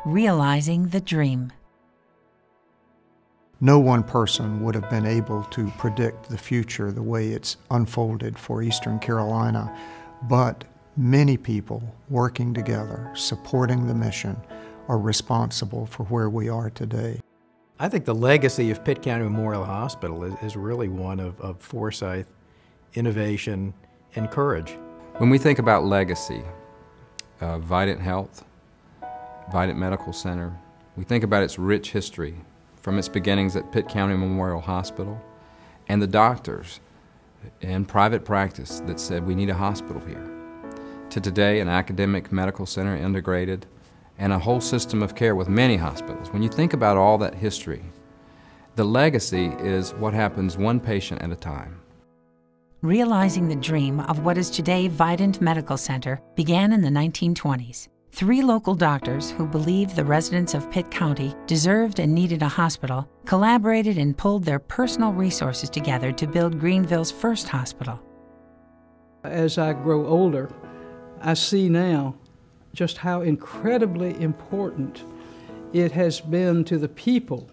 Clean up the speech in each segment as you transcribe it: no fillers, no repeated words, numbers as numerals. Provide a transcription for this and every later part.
Realizing the Dream. No one person would have been able to predict the future the way it's unfolded for Eastern Carolina, but many people working together, supporting the mission, are responsible for where we are today. I think the legacy of Pitt County Memorial Hospital is really one of foresight, innovation, and courage. When we think about legacy, Vidant Health, Vidant Medical Center, we think about its rich history from its beginnings at Pitt County Memorial Hospital and the doctors in private practice that said we need a hospital here, to today an academic medical center integrated and a whole system of care with many hospitals. When you think about all that history, the legacy is what happens one patient at a time. Realizing the dream of what is today Vidant Medical Center began in the 1920s. 3 local doctors who believed the residents of Pitt County deserved and needed a hospital collaborated and pulled their personal resources together to build Greenville's first hospital. As I grow older, I see now just how incredibly important it has been to the people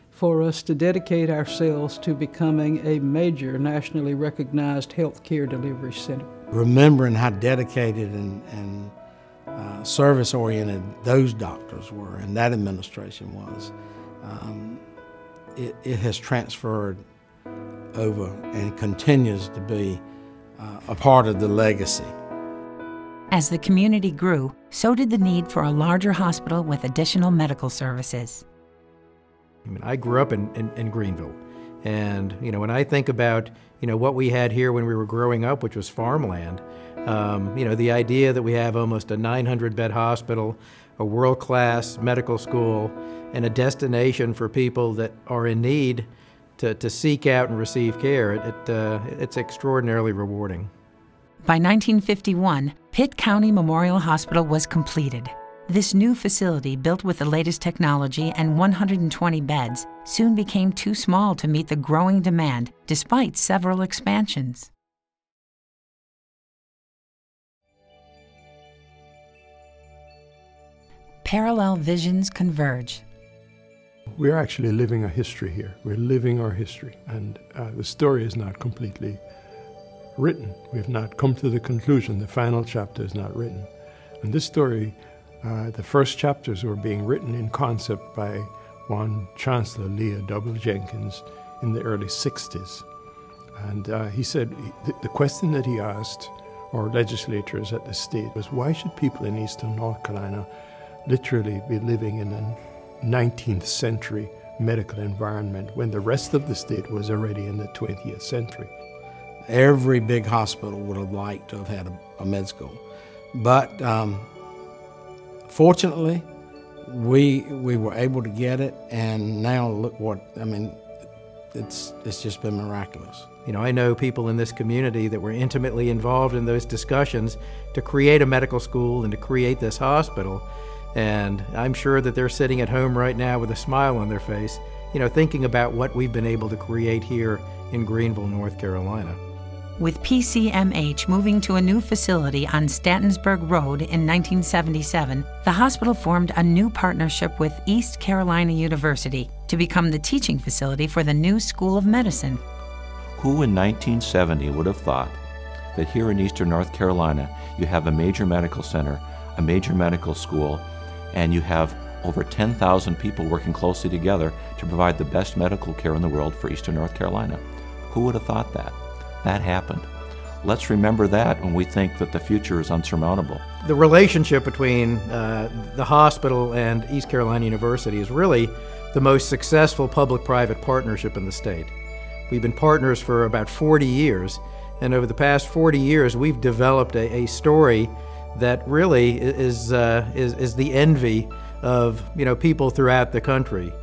for us to dedicate ourselves to becoming a major nationally recognized healthcare delivery center. Remembering how dedicated and service-oriented those doctors were and that administration was, it has transferred over and continues to be a part of the legacy. As the community grew, so did the need for a larger hospital with additional medical services. I mean, I grew up in Greenville, and when I think about what we had here when we were growing up, which was farmland, the idea that we have almost a 900-bed hospital, a world-class medical school, and a destination for people that are in need to seek out and receive care, it's extraordinarily rewarding. By 1951, Pitt County Memorial Hospital was completed. This new facility, built with the latest technology and 120 beds, soon became too small to meet the growing demand, despite several expansions. Parallel visions converge. We're actually living a history here. We're living our history, and the story is not completely written. We've not come to the conclusion. The final chapter is not written. And this story, the first chapters were being written in concept by one Chancellor, Leah W. Jenkins, in the early 60s. And he said, the question that he asked our legislators at the state was, why should people in Eastern North Carolina literally be living in a 19th century medical environment when the rest of the state was already in the 20th century? Every big hospital would have liked to have had a med school. But fortunately, we were able to get it, and now look what, it's just been miraculous. I know people in this community that were intimately involved in those discussions to create a medical school and to create this hospital. And I'm sure that they're sitting at home right now with a smile on their face, thinking about what we've been able to create here in Greenville, North Carolina. With PCMH moving to a new facility on Stantonsburg Road in 1977, the hospital formed a new partnership with East Carolina University to become the teaching facility for the new School of Medicine. Who in 1970 would have thought that here in Eastern North Carolina you have a major medical center, a major medical school, and you have over 10,000 people working closely together to provide the best medical care in the world for Eastern North Carolina? Who would have thought that? That happened. Let's remember that when we think that the future is unsurmountable. The relationship between the hospital and East Carolina University is really the most successful public-private partnership in the state. We've been partners for about 40 years, and over the past 40 years we've developed a story that really is the envy of people throughout the country.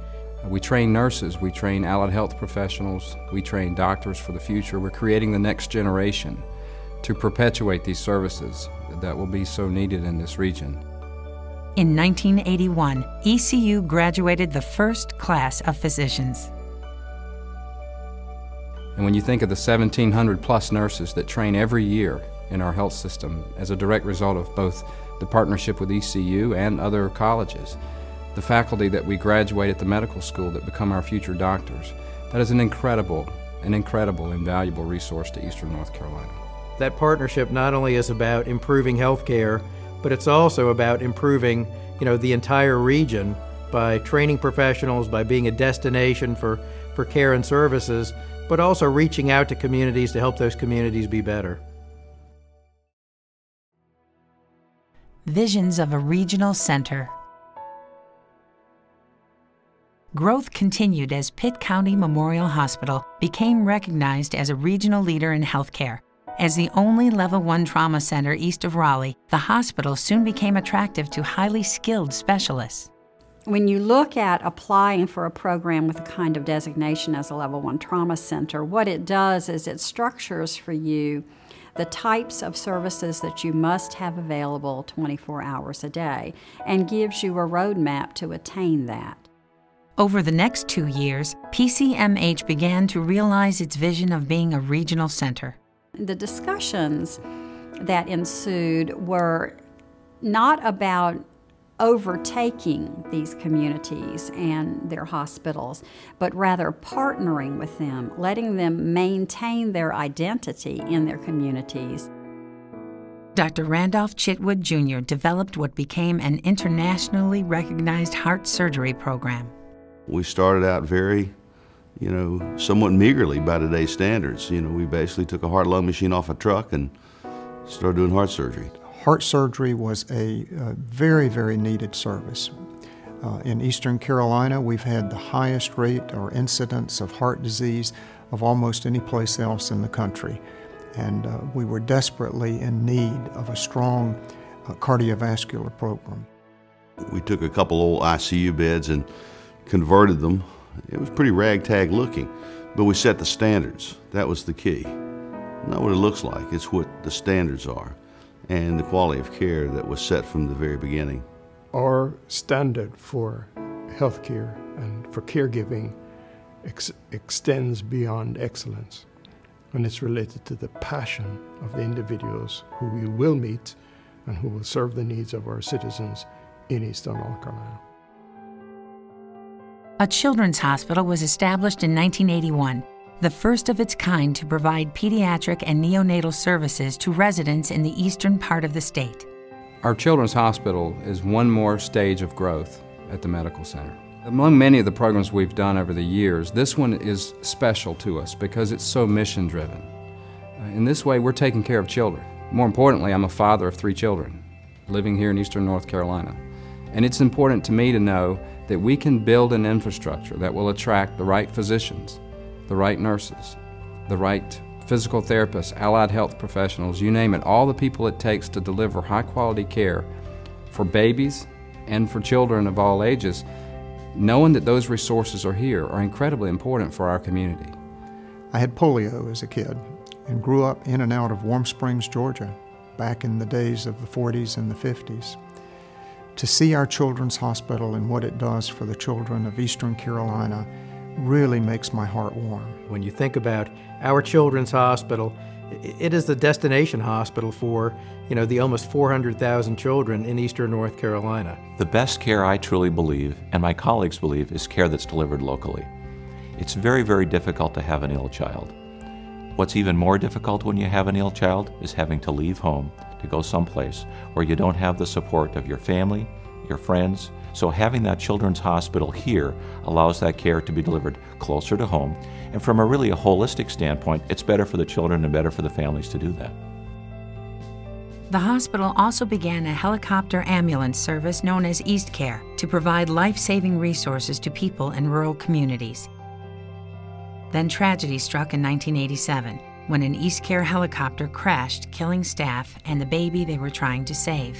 We train nurses, we train allied health professionals, we train doctors for the future. We're creating the next generation to perpetuate these services that will be so needed in this region. In 1981, ECU graduated the first class of physicians. And when you think of the 1,700 plus nurses that train every year in our health system as a direct result of both the partnership with ECU and other colleges, the faculty that we graduate at the medical school that become our future doctors. That is an incredible, invaluable resource to Eastern North Carolina. That partnership not only is about improving healthcare, but it's also about improving, the entire region by training professionals, by being a destination for care and services, but also reaching out to communities to help those communities be better. Visions of a regional center. Growth continued as Pitt County Memorial Hospital became recognized as a regional leader in healthcare. As the only Level 1 trauma center east of Raleigh, the hospital soon became attractive to highly skilled specialists. When you look at applying for a program with a kind of designation as a Level 1 trauma center, what it does is it structures for you the types of services that you must have available 24 hours a day and gives you a roadmap to attain that. Over the next 2 years, PCMH began to realize its vision of being a regional center. The discussions that ensued were not about overtaking these communities and their hospitals, but rather partnering with them, letting them maintain their identity in their communities. Dr. Randolph Chitwood Jr. developed what became an internationally recognized heart surgery program. We started out very, somewhat meagerly by today's standards. We basically took a heart-lung machine off a truck and started doing heart surgery. Heart surgery was a very, very needed service. In Eastern Carolina, we've had the highest rate or incidence of heart disease of almost any place else in the country. And we were desperately in need of a strong cardiovascular program. We took a couple old ICU beds and converted them. It was pretty ragtag looking, but we set the standards. That was the key. Not what it looks like, it's what the standards are and the quality of care that was set from the very beginning. Our standard for healthcare and for caregiving extends beyond excellence, and it's related to the passion of the individuals who we will meet and who will serve the needs of our citizens in Eastern North Carolina. A children's hospital was established in 1981, the first of its kind to provide pediatric and neonatal services to residents in the eastern part of the state. Our children's hospital is one more stage of growth at the medical center. Among many of the programs we've done over the years, this one is special to us because it's so mission-driven. In this way, we're taking care of children. More importantly, I'm a father of 3 children living here in Eastern North Carolina. And it's important to me to know that we can build an infrastructure that will attract the right physicians, the right nurses, the right physical therapists, allied health professionals, you name it, all the people it takes to deliver high-quality care for babies and for children of all ages. Knowing that those resources are here are incredibly important for our community. I had polio as a kid and grew up in and out of Warm Springs, Georgia, back in the days of the 40s and the 50s. To see our children's hospital and what it does for the children of Eastern Carolina really makes my heart warm. When you think about our children's hospital, it is the destination hospital for, the almost 400,000 children in Eastern North Carolina. The best care, I truly believe, and my colleagues believe, is care that's delivered locally. It's very, very difficult to have an ill child. What's even more difficult when you have an ill child is having to leave home to go someplace where you don't have the support of your family, your friends. So having that children's hospital here allows that care to be delivered closer to home. And from a holistic standpoint, it's better for the children and better for the families to do that. The hospital also began a helicopter ambulance service known as East Care to provide life-saving resources to people in rural communities. Then tragedy struck in 1987 when an East Care helicopter crashed, killing staff and the baby they were trying to save.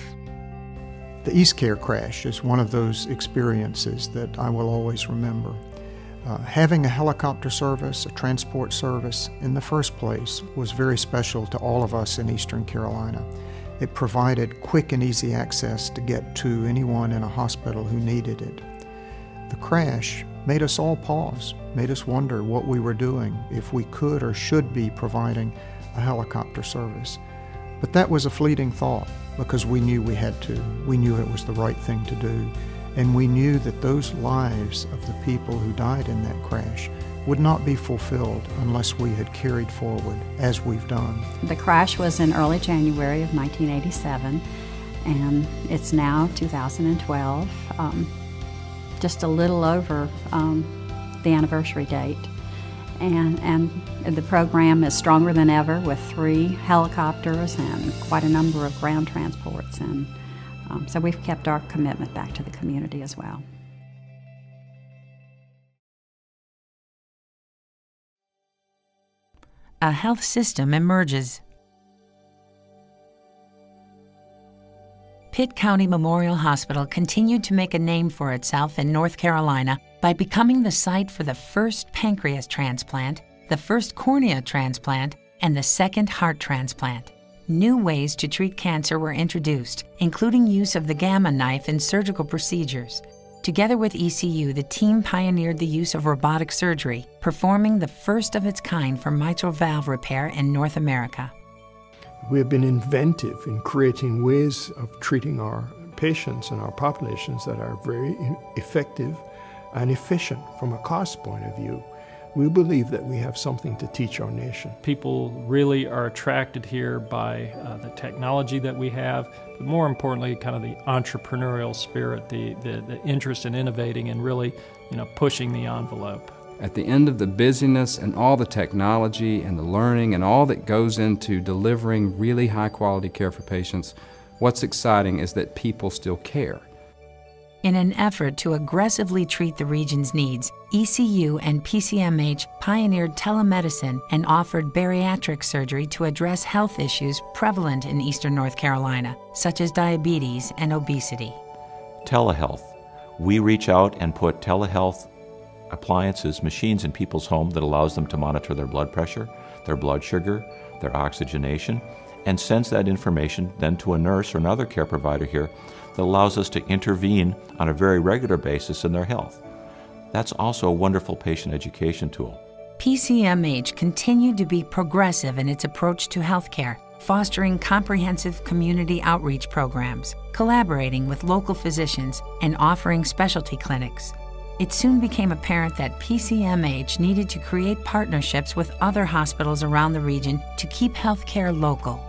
The East Care crash is one of those experiences that I will always remember. Having a helicopter service, a transport service, in the first place was very special to all of us in Eastern Carolina. It provided quick and easy access to get to anyone in a hospital who needed it. The crash made us all pause, made us wonder what we were doing, if we could or should be providing a helicopter service. But that was a fleeting thought because we knew we had to. We knew it was the right thing to do, And we knew that those lives of the people who died in that crash would not be fulfilled unless we had carried forward as we've done. The crash was in early January of 1987, and it's now 2012, just a little over the anniversary date. And the program is stronger than ever with 3 helicopters and quite a number of ground transports. And so we've kept our commitment back to the community as well. A health system emerges. Pitt County Memorial Hospital continued to make a name for itself in North Carolina by becoming the site for the first pancreas transplant, the first cornea transplant, and the second heart transplant. New ways to treat cancer were introduced, including use of the gamma knife in surgical procedures. Together with ECU, the team pioneered the use of robotic surgery, performing the first of its kind for mitral valve repair in North America. We have been inventive in creating ways of treating our patients and our populations that are very effective and efficient from a cost point of view. We believe that we have something to teach our nation. People really are attracted here by the technology that we have, but more importantly, kind of the entrepreneurial spirit, the interest in innovating and really, pushing the envelope. At the end of the busyness and all the technology and the learning and all that goes into delivering really high-quality care for patients, what's exciting is that people still care. In an effort to aggressively treat the region's needs, ECU and PCMH pioneered telemedicine and offered bariatric surgery to address health issues prevalent in eastern North Carolina, such as diabetes and obesity. Telehealth. We reach out and put telehealth appliances, machines in people's home that allows them to monitor their blood pressure, their blood sugar, their oxygenation, and sends that information then to a nurse or another care provider here that allows us to intervene on a very regular basis in their health. That's also a wonderful patient education tool. PCMH continued to be progressive in its approach to healthcare, fostering comprehensive community outreach programs, collaborating with local physicians, and offering specialty clinics. It soon became apparent that PCMH needed to create partnerships with other hospitals around the region to keep healthcare local.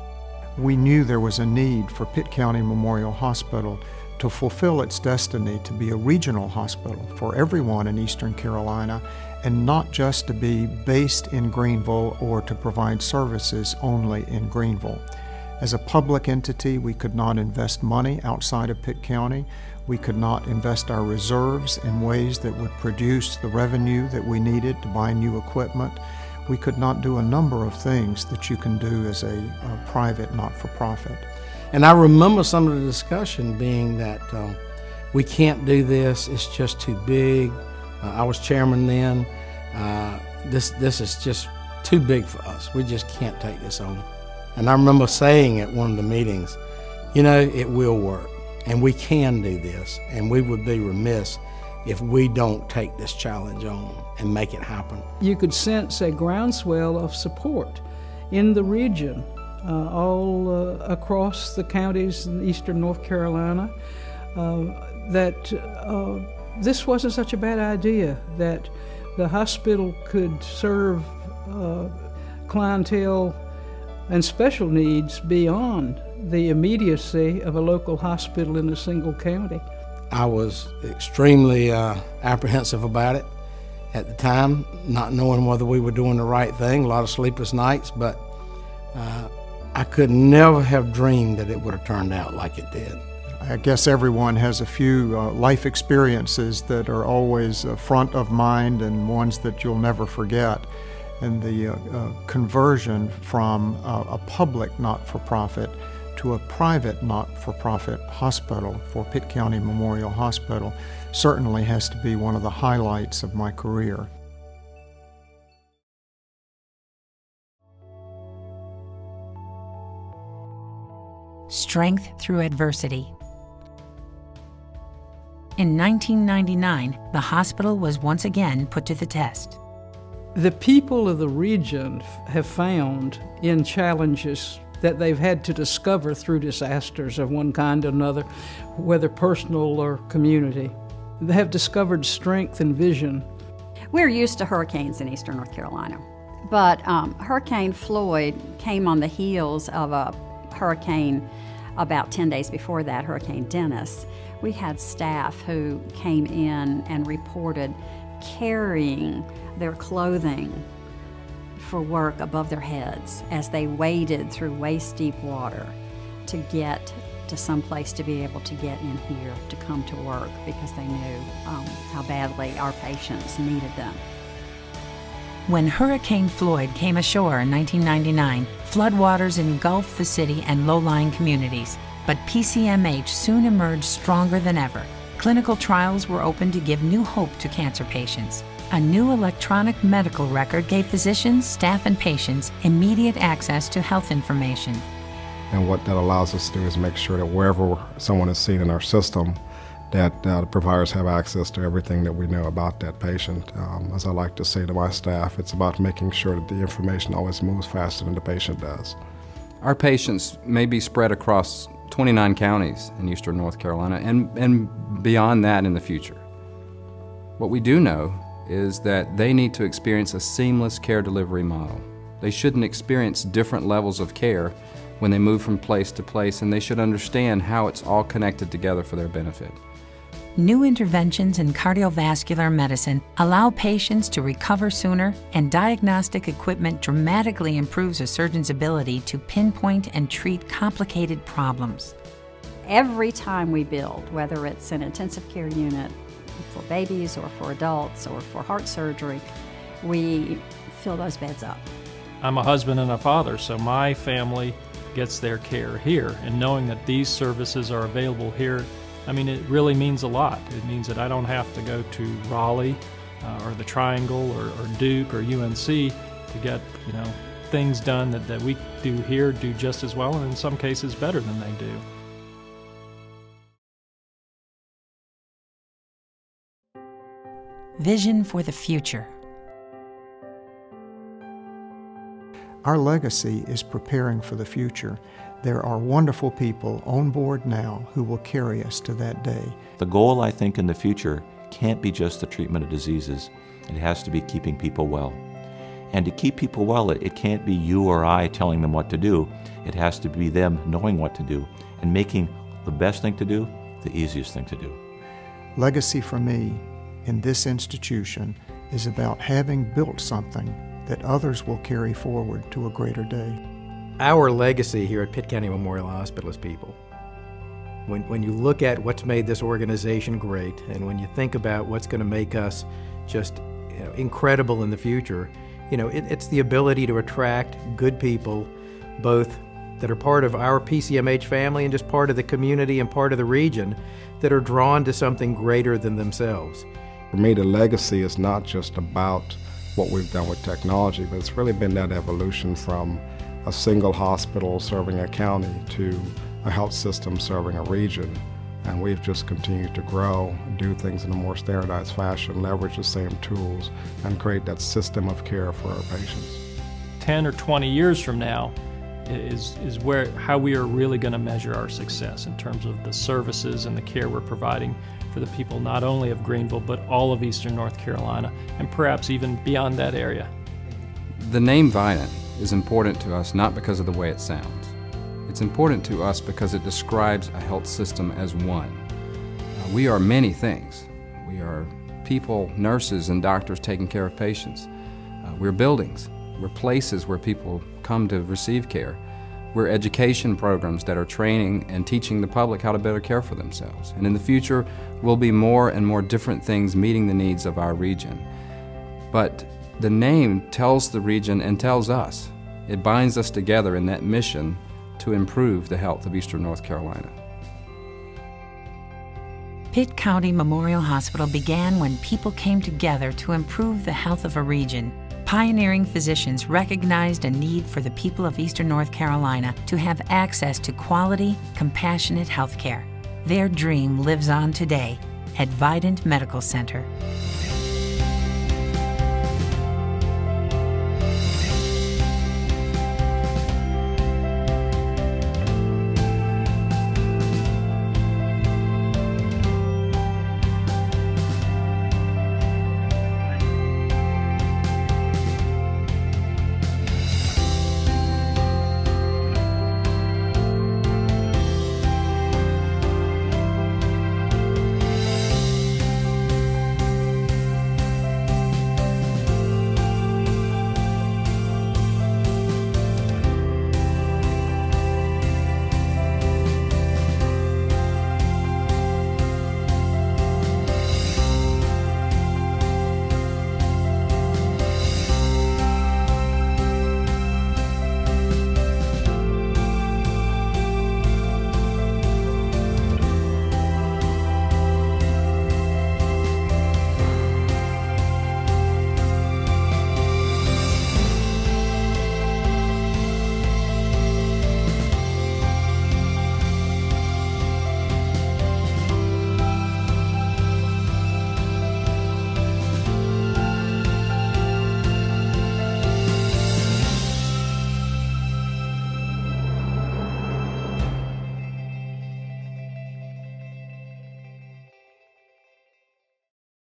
We knew there was a need for Pitt County Memorial Hospital to fulfill its destiny to be a regional hospital for everyone in Eastern Carolina, and not just to be based in Greenville or to provide services only in Greenville. As a public entity, we could not invest money outside of Pitt County. We could not invest our reserves in ways that would produce the revenue that we needed to buy new equipment. We could not do a number of things that you can do as a private not-for-profit. And I remember some of the discussion being that we can't do this, it's just too big. I was chairman then. This is just too big for us. We just can't take this on. And I remember saying at one of the meetings, it will work, and we can do this, and we would be remiss if we don't take this challenge on and make it happen. You could sense a groundswell of support in the region, all across the counties in eastern North Carolina, that this wasn't such a bad idea, that the hospital could serve clientele and special needs beyond the immediacy of a local hospital in a single county. I was extremely apprehensive about it at the time, not knowing whether we were doing the right thing, a lot of sleepless nights, but I could never have dreamed that it would have turned out like it did. I guess everyone has a few life experiences that are always front of mind and ones that you'll never forget. And the conversion from a public not-for-profit to a private not-for-profit hospital for Pitt County Memorial Hospital certainly has to be one of the highlights of my career. Strength through adversity. In 1999, the hospital was once again put to the test. The people of the region have found in challenges that they've had to discover through disasters of one kind or another, whether personal or community. They have discovered strength and vision. We're used to hurricanes in eastern North Carolina, but Hurricane Floyd came on the heels of a hurricane about 10 days before that, Hurricane Dennis. We had staff who came in and reported carrying their clothing for work above their heads as they waded through waist-deep water to get to some place to be able to get in here to come to work because they knew how badly our patients needed them. When Hurricane Floyd came ashore in 1999, floodwaters engulfed the city and low-lying communities, but PCMH soon emerged stronger than ever. Clinical trials were opened to give new hope to cancer patients. A new electronic medical record gave physicians, staff, and patients immediate access to health information. And what that allows us to do is make sure that wherever someone is seen in our system, that the providers have access to everything that we know about that patient. As I like to say to my staff, it's about making sure that the information always moves faster than the patient does. Our patients may be spread across 29 counties in eastern North Carolina and beyond that in the future. What we do know is that they need to experience a seamless care delivery model. They shouldn't experience different levels of care when they move from place to place, and they should understand how it's all connected together for their benefit. New interventions in cardiovascular medicine allow patients to recover sooner, and diagnostic equipment dramatically improves a surgeon's ability to pinpoint and treat complicated problems. Every time we build, whether it's an intensive care unit for babies or for adults or for heart surgery, we fill those beds up. I'm a husband and a father, so my family gets their care here, and knowing that these services are available here, I mean, it really means a lot. It means that I don't have to go to Raleigh or the Triangle or Duke or UNC to get, things done that we do here do just as well, and in some cases better than they do. Vision for the future. Our legacy is preparing for the future. There are wonderful people on board now who will carry us to that day. The goal, I think, in the future can't be just the treatment of diseases. It has to be keeping people well. And to keep people well, it can't be you or I telling them what to do. It has to be them knowing what to do and making the best thing to do the easiest thing to do. Legacy for me in this institution is about having built something that others will carry forward to a greater day. Our legacy here at Pitt County Memorial Hospital is people. When you look at what's made this organization great, and when you think about what's going to make us just incredible in the future, it's the ability to attract good people, both that are part of our PCMH family and just part of the community and part of the region, that are drawn to something greater than themselves. For me, the legacy is not just about what we've done with technology, but it's really been that evolution from a single hospital serving a county to a health system serving a region. And we've just continued to grow, do things in a more standardized fashion, leverage the same tools, and create that system of care for our patients. 10 or 20 years from now is how we are really going to measure our success in terms of the services and the care we're providing for the people not only of Greenville, but all of eastern North Carolina, and perhaps even beyond that area. The name Vidant is important to us not because of the way it sounds. It's important to us because it describes a health system as one. We are many things. We are people, nurses, and doctors taking care of patients. We're buildings. We're places where people come to receive care. We're education programs that are training and teaching the public how to better care for themselves. And in the future, will be more and more different things meeting the needs of our region. But the name tells the region and tells us. It binds us together in that mission to improve the health of eastern North Carolina. Pitt County Memorial Hospital began when people came together to improve the health of a region. Pioneering physicians recognized a need for the people of eastern North Carolina to have access to quality, compassionate health care. Their dream lives on today at Vidant Medical Center.